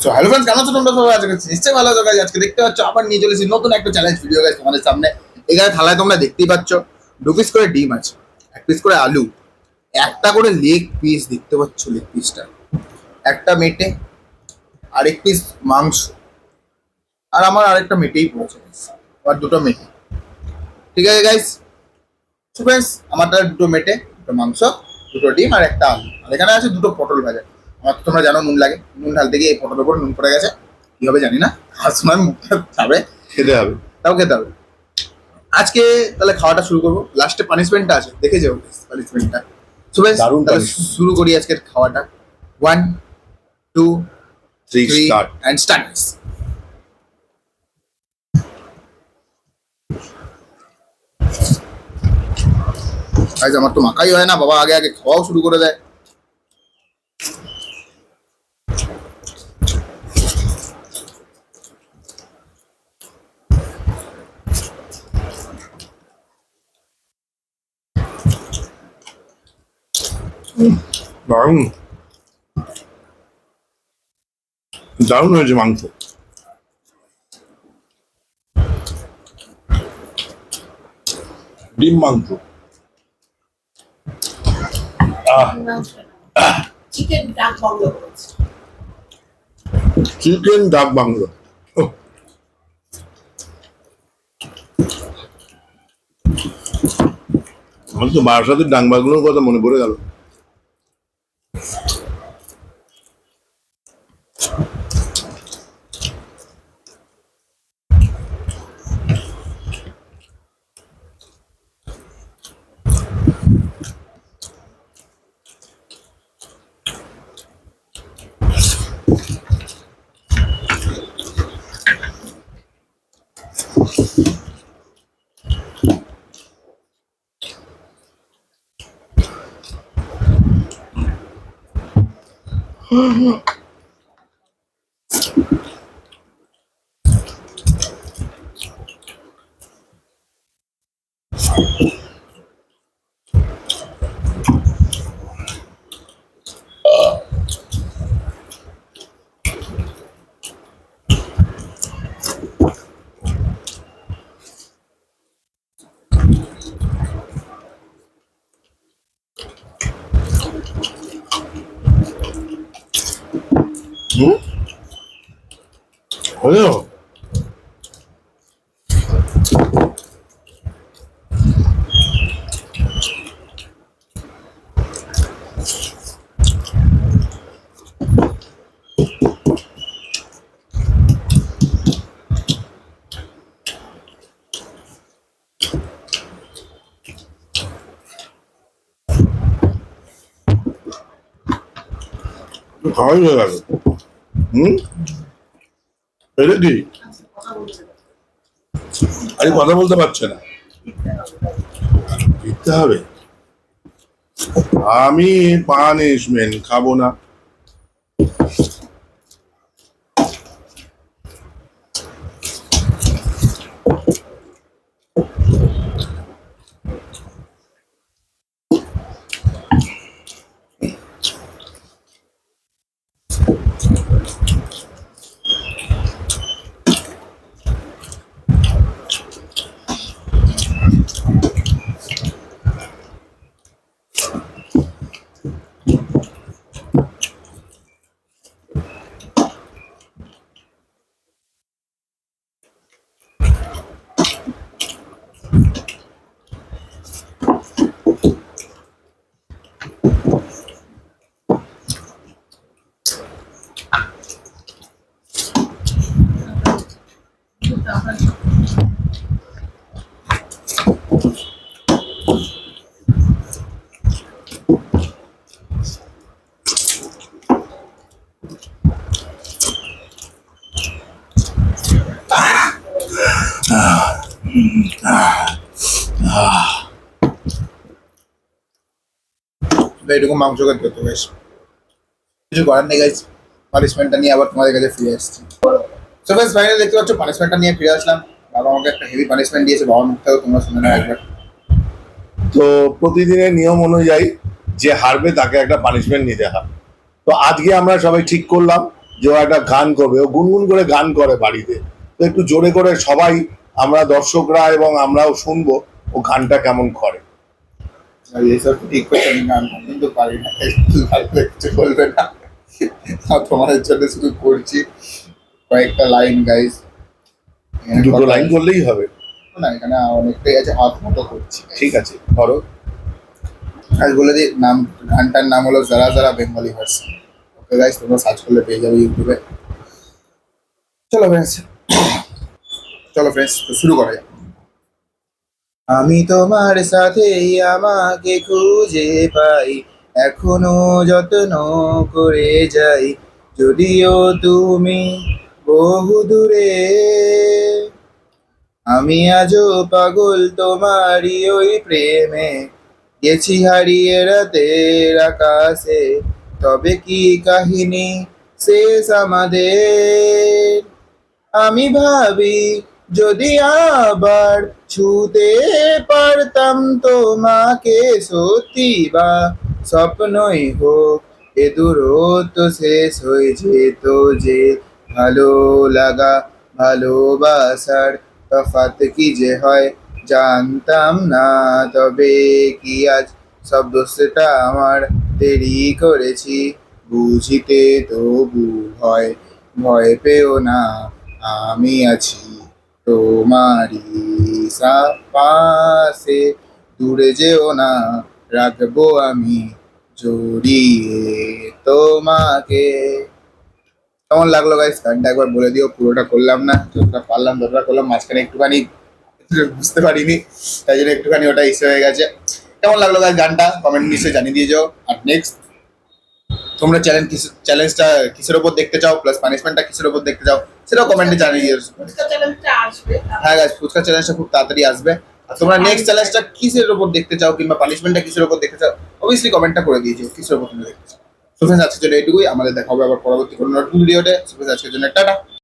So hello friends, কেমন আছো তোমরা সবাই? আজকে নিশ্চয়ই ভালো আছো গাইস। আজকে দেখতে পাচ্ছ আবার নিয়ে চলেছি নতুন একটা চ্যালেঞ্জ ভিডিও গাইস তোমাদের সামনে। এখানে থালায় তোমরা দেখতেই পাচ্ছ 2 পিস করে ডিম আছে, 1 পিস করে আলু, একটা করে লেগ পিস দেখতে পাচ্ছ। লেগ পিসটা একটা মেটে, আর 1 পিস মাংস, আর আমার আরেকটা মেটেই পড়েছে আর দুটো মেটে। ঠিক আছে গাইস, সো ফ্রেন্ডস আমারটা দুটো মেটে, দুটো মাংস, দুটো ডিম আর একটা আলু, আর এখানে আছে দুটো পটল ভাজা। আমার তো তোমরা জানো নুন লাগে, নুন ঢালতে গিয়ে এই পটলের উপর নুন পড়ে গেছে, কি হবে জানি না, খাওয়ার সময় মুখটা খাবে, খেতে হবে। তাও খেতে হবে। আজকে তাহলে খাওয়াটা শুরু করবো, লাস্টে পানিশমেন্টটা আছে, দেখে যাও পানিশমেন্টটা। সো গাইস দারুণ তাহলে punishment। শুরু করি আজকের খাওয়াটা। 1 2 3 3 স্টার্ট। And start. গাইস আমার তো মাখাই হয় না, বাবা আগে আগে খাওয়াও শুরু করে দেয়। দারুণ দারুণ হয়েছে মাংস। ডিম মাংস, চিকেন ডাক বাংলো করেছে। চিকেন ডাক বাংলো। আমার তো বারাসাতের ডাক বাংলোর কথা মনে পড়ে গেল। হলো খাওয়াই হয়ে গেল। এটা কি আরে কথা বলতে পারছে না, দিতে হবে। আমি পানিশমেন্ট খাবো না। এরকম মাংস খেতে হতো গাইস, কিছু করার নেই গাইস। পানিশমেন্টটা নিয়ে আবার তোমাদের কাছে ফিরে আসছি। সো গাইস ফাইনালি দেখতে পাচ্ছ পানিশমেন্টটা নিয়ে ফিরে আসলাম। বাবা আমাকে একটা হেভি পানিশমেন্ট দিয়েছে, বাবার মুখ থেকেও তোমরা শুনে নাও একবার। তো প্রতিদিনের নিয়ম অনুযায়ী যে হারবে তাকে একটা পানিশমেন্ট নিতে হয়। তো আজকে আমরা সবাই ঠিক করলাম যে ও একটা গান করবে, ও গুনগুন করে গান করে বাড়িতে, তো একটু জোরে করে সবাই আমরা দর্শকরা এবং আমরাও শুনবো ও গানটা কেমন করে। আর এইসব ঠিক করছে, আমি গান কিন্তু পারি না, একটু ভালো কিছু বলবে না। আর তোমাদের জন্য শুধু করছি কয়েকটা লাইন গাইস, দুটো লাইন করলেই হবে। না এখানে অনেকটাই আছে, হাত মতো করছি। ঠিক আছে, ধরো। আজ বলে দিই নাম, গানটার নাম হলো যারা যারা বেঙ্গলি ভার্সন। ওকে গাইস, তোমরা সার্চ করলে পেয়ে যাবে ইউটিউবে। চলো ফ্রেন্ডস, চলো ফ্রেন্ডস, তো শুরু করা যাক। আমি তোমার সাথেই আমাকে খুঁজে পাই, এখনো যত্ন করে যাই, যদিও তুমি বহু দূরে। আমি আজও পাগল তোমারই ওই প্রেমে, গেছি হারিয়ে রাতের আকাশে, তবে কি কাহিনী শেষ আমাদের। আমি ভাবি যদি আবার ছুতে পারতাম তোমাকে, সত্যি বা স্বপ্নই হোক, এ দূরত্ব শেষ হয়ে যেত যে। ভালো লাগা ভালোবাসার তফাৎ কি যে হয় জানতাম না, তবে কি আজ সব দোষটা আমার, দেরি করেছি বুঝিতে তবু হয়। ভয় পেও না, আমি আছি তোমারই পাশে, দূরে যেও না, রাখবো আমি জড়িয়ে তোমাকে। কেমন লাগলো গাইস গানটা একবার বলে দিও। পুরোটা করলাম না, যতটা পারলাম ততটা করলাম, মাঝখানে একটুখানি বুঝতে পারিনি, তাই জন্য একটুখানি ওটা ইসে হয়ে গেছে। কেমন লাগলো গাইস গানটা কমেন্ট নিশ্চয়ই জানিয়ে দিয়ে যাও। আর নেক্সট তোমরা চ্যালেঞ্জটা কিসের উপর দেখতে চাও, প্লাস পানিশমেন্টটা কিসের উপর দেখতে চাও, সেটাও কমেন্টে জানিয়ে দিও। ফুচকা চ্যালেঞ্জটা আসবে। হ্যাঁ গাইস, ফুচকা চ্যালেঞ্জটা খুব তাড়াতাড়ি আসবে। আর তোমরা নেক্সট চ্যালেঞ্জটা কিসের উপর দেখতে চাও, কিংবা পানিশমেন্টটা কিসের উপর দেখতে চাও, অবভিয়াসলি কমেন্টটা করে দিয়েছো কিসের উপর তুমি দেখতে চাও। সো ফ্রেন্ডস, আজকের জন্য এইটুকুই, আমাদের দেখা হবে আবার পরবর্তী কোনো নতুন ভিডিওতে। সো ফ্রেন্ডস, আজকের জন্য টাটা।